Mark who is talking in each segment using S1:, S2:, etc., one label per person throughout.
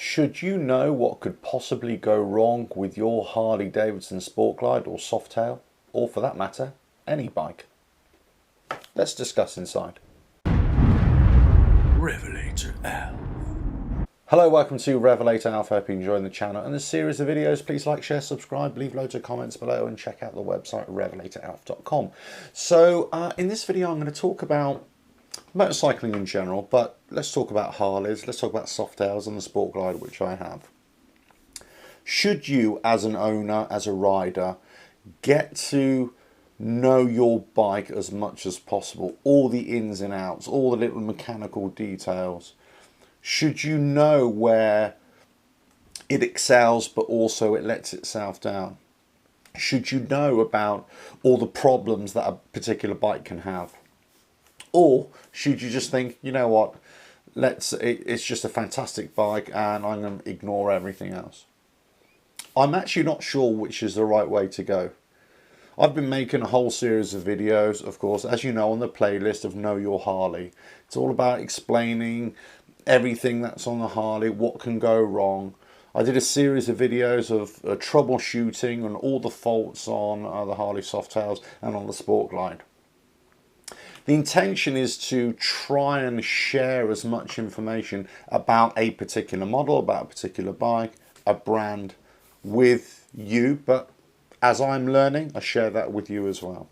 S1: Should you know what could possibly go wrong with your Harley Davidson Sport Glide or Softail, or for that matter, any bike? Let's discuss inside.
S2: RevelatorAlf.
S1: Hello, welcome to RevelatorAlf. I hope you're enjoying the channel and the series of videos. Please like, share, subscribe, leave loads of comments below and check out the website RevelatorAlf.com. So in this video I'm going to talk about motorcycling in general, but let's talk about Harleys, let's talk about Softails and the Sport Glide which I have. Should you, as an owner, as a rider, get to know your bike as much as possible, all the ins and outs, all the little mechanical details? Should you know where it excels but also it lets itself down? Should you know about all the problems that a particular bike can have? Or should you just think, you know what, it's just a fantastic bike and I'm going to ignore everything else? I'm actually not sure which is the right way to go. I've been making a whole series of videos, of course, as you know, on the playlist of Know Your Harley. It's all about explaining everything that's on the Harley, what can go wrong. I did a series of videos of troubleshooting and all the faults on the Harley Softails and on the Sport Glide. The intention is to try and share as much information about a particular model, about a particular bike, a brand with you, but as I'm learning, I share that with you as well.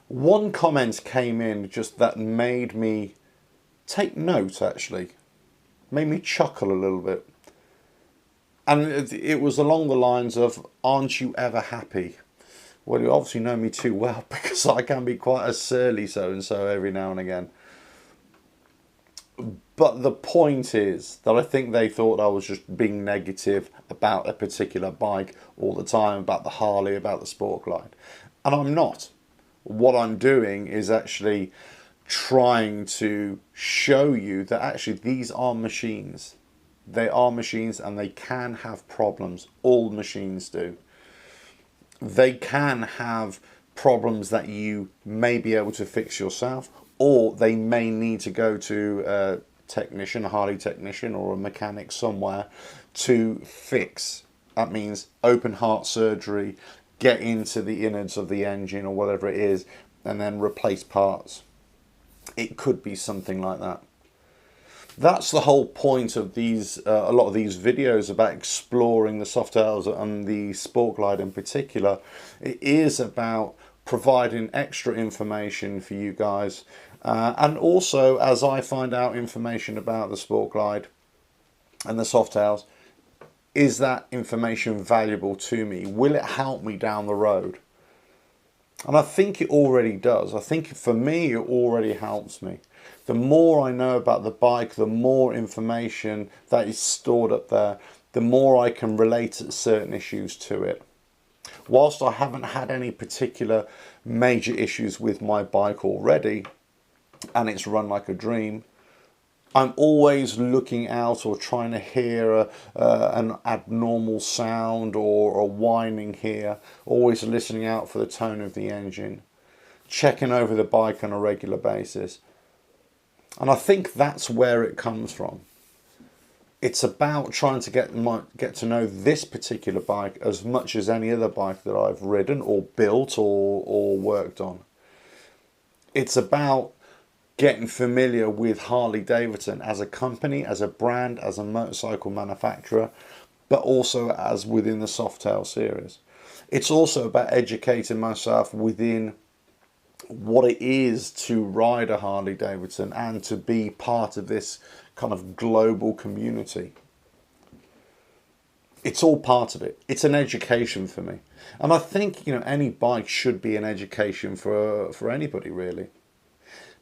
S1: One comment came in just that made me take note, actually. Made me chuckle a little bit. And it was along the lines of, aren't you ever happy? Well, you obviously know me too well because I can be quite a surly so-and-so every now and again. But the point is that I think they thought I was just being negative about a particular bike all the time, about the Harley, about the Sport Glide. And I'm not. What I'm doing is actually trying to show you that actually these are machines. They are machines and they can have problems. All machines do. They can have problems that you may be able to fix yourself, or they may need to go to a technician, a Harley technician or a mechanic somewhere to fix. That means open heart surgery, get into the innards of the engine or whatever it is, and then replace parts. It could be something like that. That's the whole point of these, a lot of these videos about exploring the Softails and the Sport Glide in particular. It is about providing extra information for you guys. And also, as I find out information about the Sport Glide and the Softails, is that information valuable to me? Will it help me down the road? And I think it already does. I think for me, it already helps me. The more I know about the bike, the more information that is stored up there, the more I can relate certain issues to it. Whilst I haven't had any particular major issues with my bike already, and it's run like a dream, I'm always looking out or trying to hear an abnormal sound or a whining here, always listening out for the tone of the engine, checking over the bike on a regular basis. And I think that's where it comes from. It's about trying to get to know this particular bike as much as any other bike that I've ridden or built or worked on. It's about getting familiar with Harley Davidson as a company, as a brand, as a motorcycle manufacturer, but also as within the Softail series. It's also about educating myself within what it is to ride a Harley Davidson and to be part of this kind of global community. It's all part of it. It's an education for me. And I think, you know, any bike should be an education for anybody, really.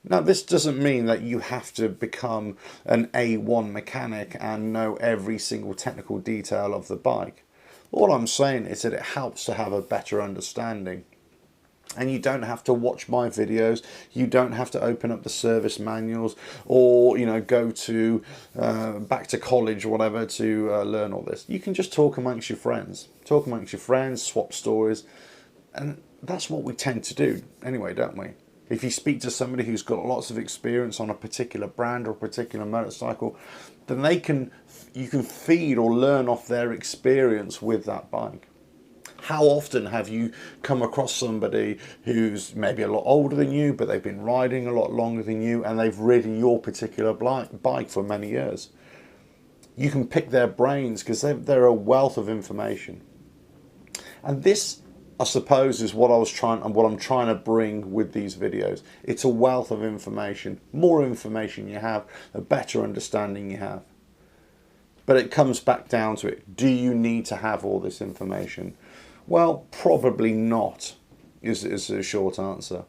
S1: Now, this doesn't mean that you have to become an A1 mechanic and know every single technical detail of the bike. All I'm saying is that it helps to have a better understanding. And you don't have to watch my videos, you don't have to open up the service manuals or, you know, go to back to college or whatever to learn all this. You can just talk amongst your friends. Talk amongst your friends, swap stories. And that's what we tend to do anyway, don't we? If you speak to somebody who's got lots of experience on a particular brand or a particular motorcycle, then you can feed or learn off their experience with that bike. How often have you come across somebody who's maybe a lot older than you, but they've been riding a lot longer than you, and they've ridden your particular bike for many years? You can pick their brains because they're a wealth of information. And this, I suppose, is what I'm trying to bring with these videos. It's a wealth of information. More information you have, the better understanding you have. But it comes back down to it. Do you need to have all this information? Well, probably not, is a short answer.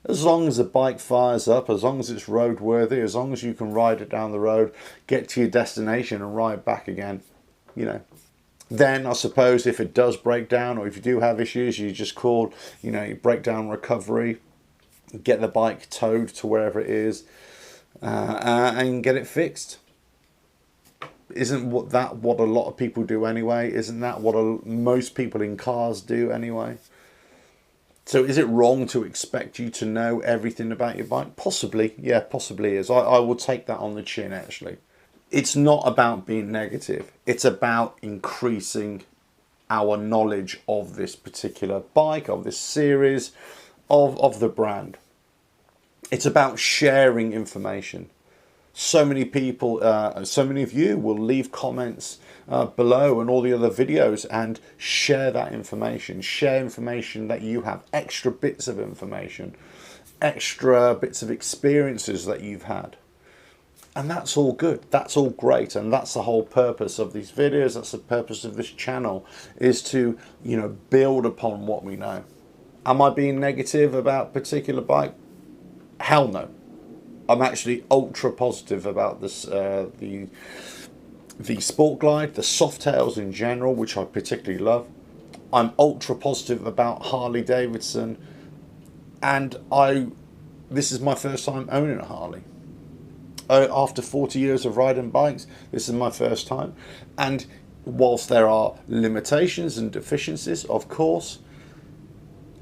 S1: As long as the bike fires up, as long as it's roadworthy, as long as you can ride it down the road, get to your destination and ride back again, you know. Then I suppose if it does break down, or if you do have issues, you just call, your breakdown recovery, get the bike towed to wherever it is, and get it fixed. Isn't that what a lot of people do anyway? Isn't that what most people in cars do anyway? So is it wrong to expect you to know everything about your bike? Possibly, yeah, possibly is. I will take that on the chin, actually. It's not about being negative. It's about increasing our knowledge of this particular bike, of this series, of the brand. It's about sharing information. So many people, so many of you will leave comments below and all the other videos and share that information. Share information that you have, extra bits of information, extra bits of experiences that you've had. And that's all good. That's all great. And that's the whole purpose of these videos. That's the purpose of this channel, is to, build upon what we know. Am I being negative about a particular bike? Hell no. I'm actually ultra positive about this, the Sport Glide, the Softails in general, which I particularly love. I'm ultra positive about Harley Davidson, and this is my first time owning a Harley. After 40 years of riding bikes, this is my first time. And whilst there are limitations and deficiencies, of course,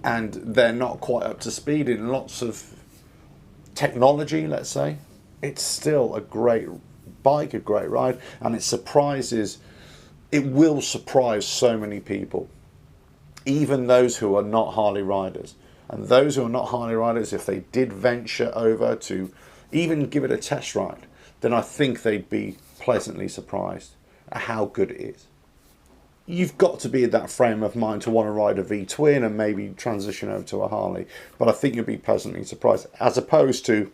S1: and they're not quite up to speed in lots of technology, let's say, it's still a great bike, a great ride, and it will surprise so many people, even those who are not Harley riders. And those who are not Harley riders, if they did venture over to even give it a test ride, then I think they'd be pleasantly surprised at how good it is. You've got to be in that frame of mind to want to ride a V-twin and maybe transition over to a Harley. But I think you'll be pleasantly surprised, as opposed to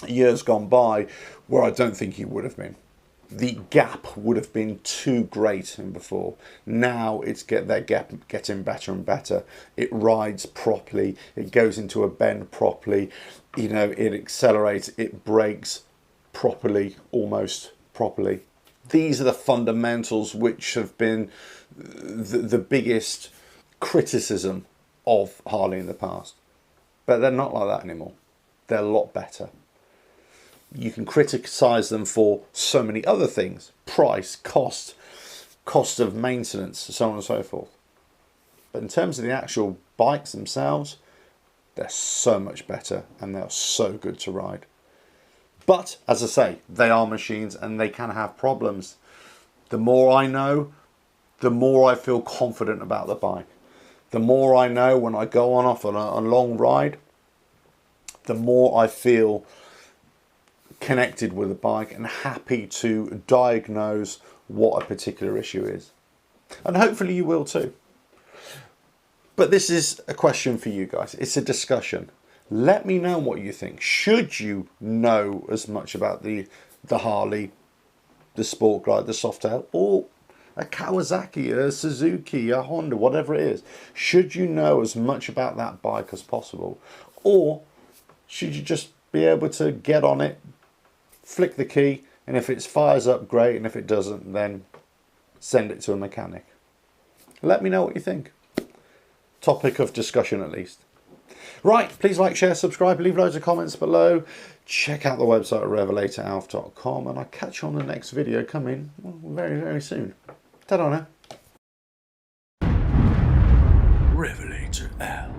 S1: years gone by where I don't think you would have been. The gap would have been too great in before. Now they're getting better and better. It rides properly. It goes into a bend properly. It accelerates. It brakes properly, almost properly. These are the fundamentals which have been the biggest criticism of Harley in the past. But they're not like that anymore. They're a lot better. You can criticise them for so many other things. Price, cost of maintenance, so on and so forth. But in terms of the actual bikes themselves, they're so much better and they're so good to ride. But, as I say, they are machines and they can have problems. The more I know, the more I feel confident about the bike. The more I know when I go off on a long ride, the more I feel connected with the bike and happy to diagnose what a particular issue is. And hopefully you will too. But this is a question for you guys. It's a discussion. Let me know what you think. Should you know as much about the Harley, the Sport Glide, the Softail, or a Kawasaki, a Suzuki, a Honda, whatever it is? Should you know as much about that bike as possible? Or should you just be able to get on it, flick the key, and if it fires up, great, and if it doesn't, then send it to a mechanic? Let me know what you think. Topic of discussion at least. Right, please like, share, subscribe, leave loads of comments below. Check out the website at RevelatorAlf.com, and I'll catch you on the next video coming very, very soon. Ta-da now. RevelatorAlf.